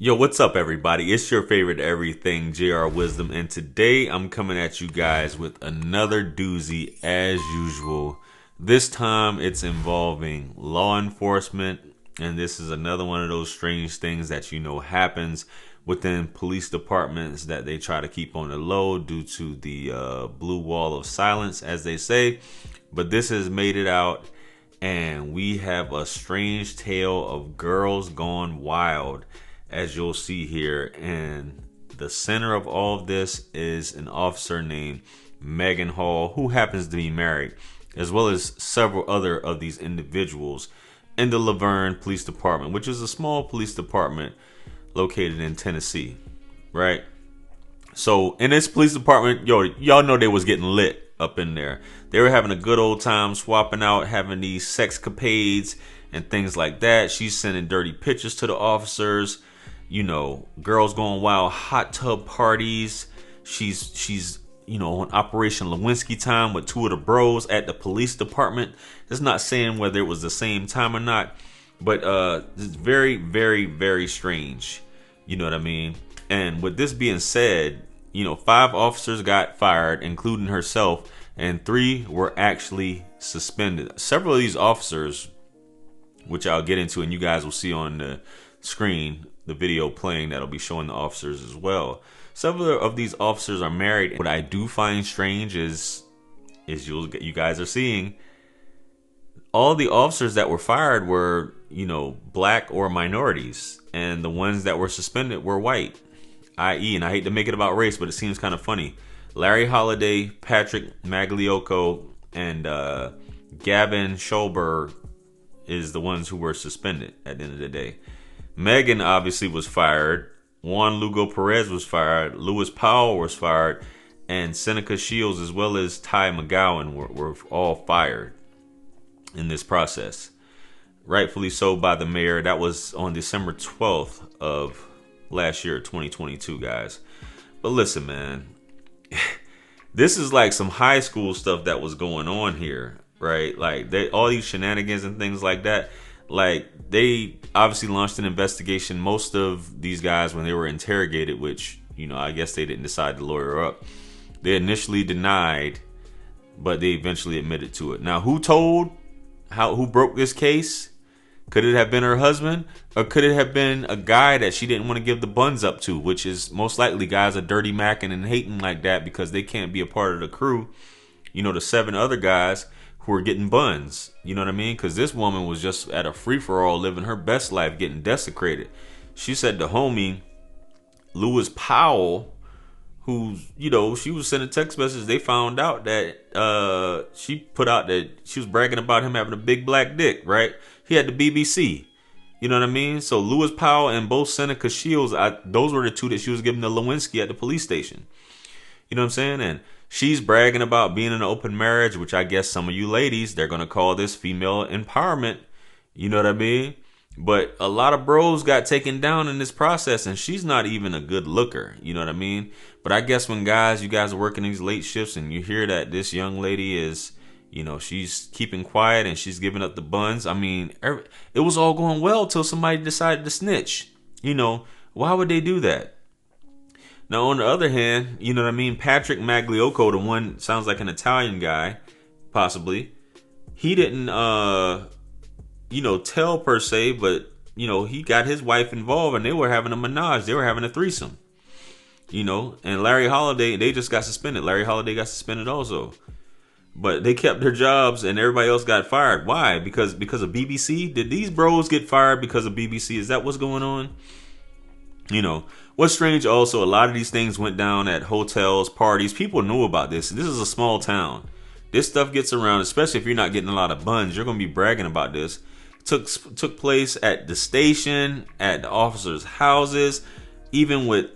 Yo, what's up, everybody? It's your favorite everything, JR Wisdom, and today I'm coming at you guys with another doozy as usual. This time it's involving law enforcement, and this is another one of those strange things that happens within police departments that they try to keep on the low due to the blue wall of silence, as they say. But this has made it out, and we have a strange tale of girls gone wild, as you'll see here. And the center of all of this is an officer named Maegan Hall, who happens to be married, as well as several other of these individuals in the Laverne Police Department, which is a small police department located in Tennessee, right? So in this police department, y'all know they was getting lit up in there. They were having a good old time, swapping out, having these sexcapades and things like that. She's sending dirty pictures to the officers. Girls going wild, hot tub parties. She's on Operation Lewinsky time with two of the bros at the police department. It's not saying whether it was the same time or not, but it's very, very, very strange. You know what I mean? And with this being said, 5 officers got fired, including herself, and 3 were actually suspended. Several of these officers, which I'll get into, and you guys will see on the screen the video playing that'll be showing the officers as well. Several of these officers are married. What I do find strange is you guys are seeing all the officers that were fired were black or minorities, and the ones that were suspended were white, i.e., and I hate to make it about race, but it seems kind of funny. Larry Holladay, Patrick Magliocco, and Gavin Schoeberl is the ones who were suspended at the end of the day. Maegan obviously was fired. Juan Lugo was fired. Lewis Powell was fired. And Seneca Shields, as well as Ty McGowan, were all fired in this process. Rightfully so by the mayor. That was on December 12th of last year, 2022, guys. But listen, man. This is like some high school stuff that was going on here, right? Like all these shenanigans and things like that. Like, they obviously launched an investigation. Most of these guys, when they were interrogated, which, I guess they didn't decide to lawyer up, they initially denied, but they eventually admitted to it. Now, who broke this case? Could it have been her husband? Or could it have been a guy that she didn't want to give the buns up to, which is most likely guys are dirty macking and hating like that because they can't be a part of the crew. The 7 other guys who are getting buns, you know what I mean? Because this woman was just at a free-for-all, living her best life, getting desecrated. She said the homie, Lewis Powell, who's, she was sending text messages. They found out that she put out that she was bragging about him having a big black dick, right? He had the BBC. You know what I mean? So Lewis Powell and both Seneca Shields, those were the 2 that she was giving to Lewinsky at the police station. You know what I'm saying? And she's bragging about being in an open marriage, which I guess some of you ladies, they're going to call this female empowerment. You know what I mean? But a lot of bros got taken down in this process, and she's not even a good looker. You know what I mean? But I guess when you guys are working these late shifts and you hear that this young lady is, she's keeping quiet and she's giving up the buns. I mean, it was all going well till somebody decided to snitch. Why would they do that? Now, on the other hand, you know what I mean? Patrick Magliocco, the one sounds like an Italian guy, possibly. He didn't, tell per se, but, he got his wife involved and they were having a menage. They were having a threesome, and Larry Holladay, they just got suspended. Larry Holladay got suspended also. But they kept their jobs and everybody else got fired. Why? Because of BBC? Did these bros get fired because of BBC? Is that what's going on? What's strange also, a lot of these things went down at hotels, parties. People knew about this. This is a small town. This stuff gets around, especially if you're not getting a lot of buns. You're going to be bragging about this. Took place at the station, at the officers' houses. Even with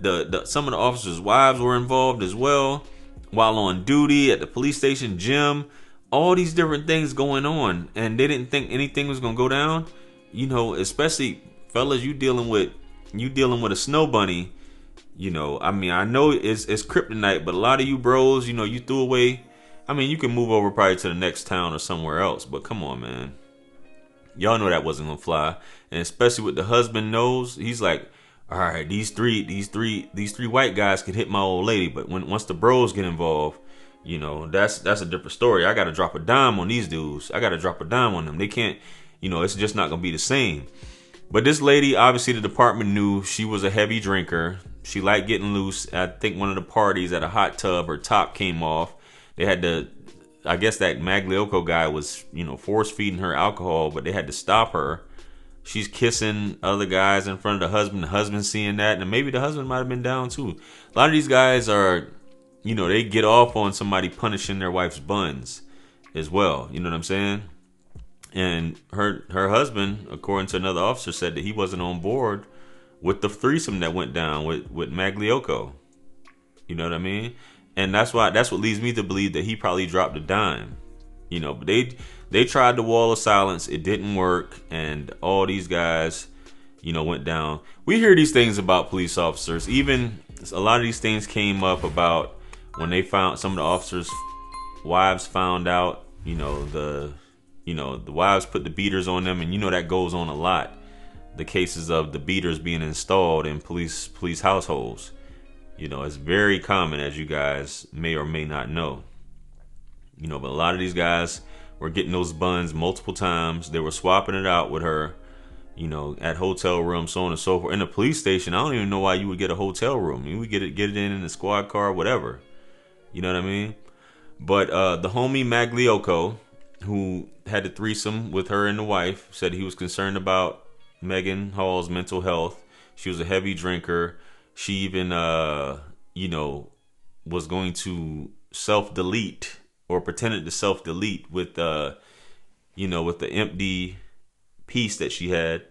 some of the officers' wives were involved as well. While on duty, at the police station, gym. All these different things going on. And they didn't think anything was going to go down. Especially, fellas, you dealing with a snow bunny. I mean, I know it's kryptonite, but a lot of you bros, you threw away. I mean, you can move over probably to the next town or somewhere else, but come on, man. Y'all know that wasn't gonna fly. And especially with the husband knows, he's like, all right, these three white guys could hit my old lady, but once the bros get involved, you know, that's a different story. I got to drop a dime on these dudes. I got to drop a dime on them. They can't, you know, it's just not gonna be the same. But this lady, obviously, the department knew she was a heavy drinker. She liked getting loose. I think one of the parties at a hot tub, her top came off. They had to, I guess that Magliocco guy was, you know, force feeding her alcohol, but they had to stop her. She's kissing other guys in front of the husband seeing that, and maybe the husband might have been down too. A lot of these guys are, you know, they get off on somebody punishing their wife's buns as well. You know what I'm saying? And her husband, according to another officer, said that he wasn't on board with the threesome that went down with Magliocco. You know what I mean? And that's what leads me to believe that he probably dropped a dime. You know, but they tried the wall of silence. It didn't work, and all these guys, you know, went down. We hear these things about police officers. Even a lot of these things came up about when they found some of the officers' wives found out. You know, the wives put the beaters on them, and you know that goes on a lot. The cases of the beaters being installed in police households. You know, it's very common, as you guys may or may not know. You know, but a lot of these guys were getting those buns multiple times. They were swapping it out with her, you know, at hotel rooms, so on and so forth. In a police station, I don't even know why you would get a hotel room. You would get it in the squad car, whatever. You know what I mean? But the homie Magliocco, who had the threesome with her and the wife, said he was concerned about Maegan Hall's mental health. She was a heavy drinker. She even, you know, was going to self-delete or pretended to self-delete with, you know, with the empty piece that she had,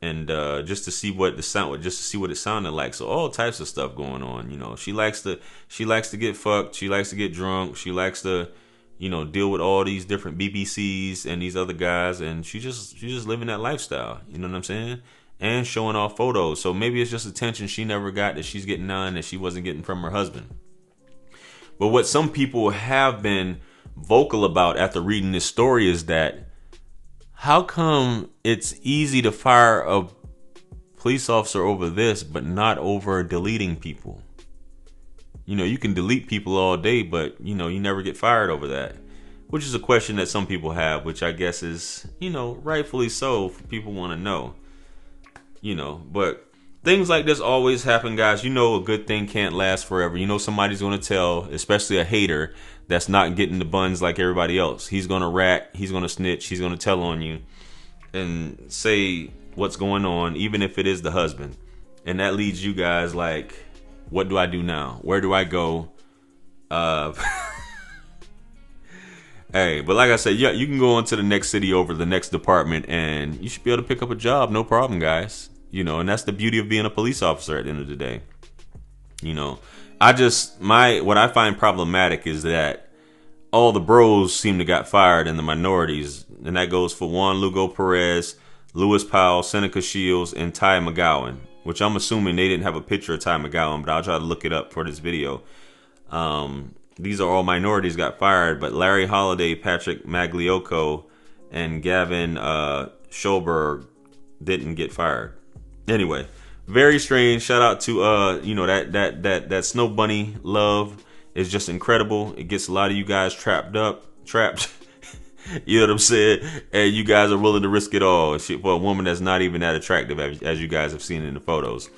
and just to see what it sounded like. So all types of stuff going on. You know, she likes to get fucked. She likes to get drunk. She likes to, you know, deal with all these different BBCs and these other guys, and she's just living that lifestyle. You know what I'm saying? And showing off photos. So maybe it's just attention she never got that she's getting on that she wasn't getting from her husband. But what some people have been vocal about after reading this story is that how come it's easy to fire a police officer over this, but not over deleting people? You know, you can delete people all day, but, you know, you never get fired over that. Which is a question that some people have, which I guess is, you know, rightfully so. People want to know. You know, but things like this always happen, guys. You know, a good thing can't last forever. You know, somebody's going to tell, especially a hater that's not getting the buns like everybody else. He's going to rat, he's going to snitch, he's going to tell on you and say what's going on, even if it is the husband. And that leads you guys like, what do I do now? Where do I go? Hey, but like I said, yeah, you can go on to the next city over, the next department, and you should be able to pick up a job. No problem, guys. You know, and that's the beauty of being a police officer at the end of the day. You know, what I find problematic is that all the bros seem to got fired and the minorities, and that goes for Juan Lugo Perez, Lewis Powell, Seneca Shields, and Ty McGowan, which I'm assuming they didn't have a picture of Ty McGowan, but I'll try to look it up for this video. These are all minorities got fired, but Larry Holladay, Patrick Magliocco, and Gavin Schoeberl didn't get fired. Anyway, very strange. Shout out to you know, that Snow Bunny love is just incredible. It gets a lot of you guys trapped. You know what I'm saying? And you guys are willing to risk it all for a woman that's not even that attractive, as you guys have seen in the photos.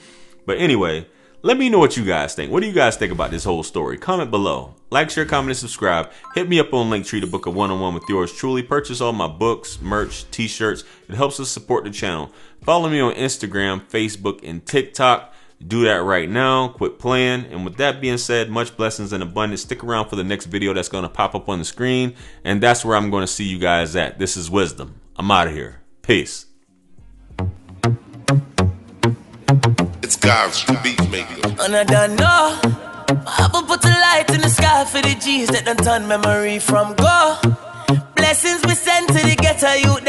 But anyway, let me know what you guys think. What do you guys think about this whole story? Comment below. Like, share, comment, and subscribe. Hit me up on Linktree to book a one-on-one with yours truly. Purchase all my books, merch, t-shirts. It helps us support the channel. Follow me on Instagram, Facebook, and TikTok. Do that right now. Quit playing. And with that being said, much blessings and abundance. Stick around for the next video that's going to pop up on the screen. And that's where I'm going to see you guys at. This is Wisdom. I'm out of here. Peace. It's God's beat maker. And I don't know. I will put a light in the sky for the G's that done turn memory from go. Blessings we send to the ghetto youth.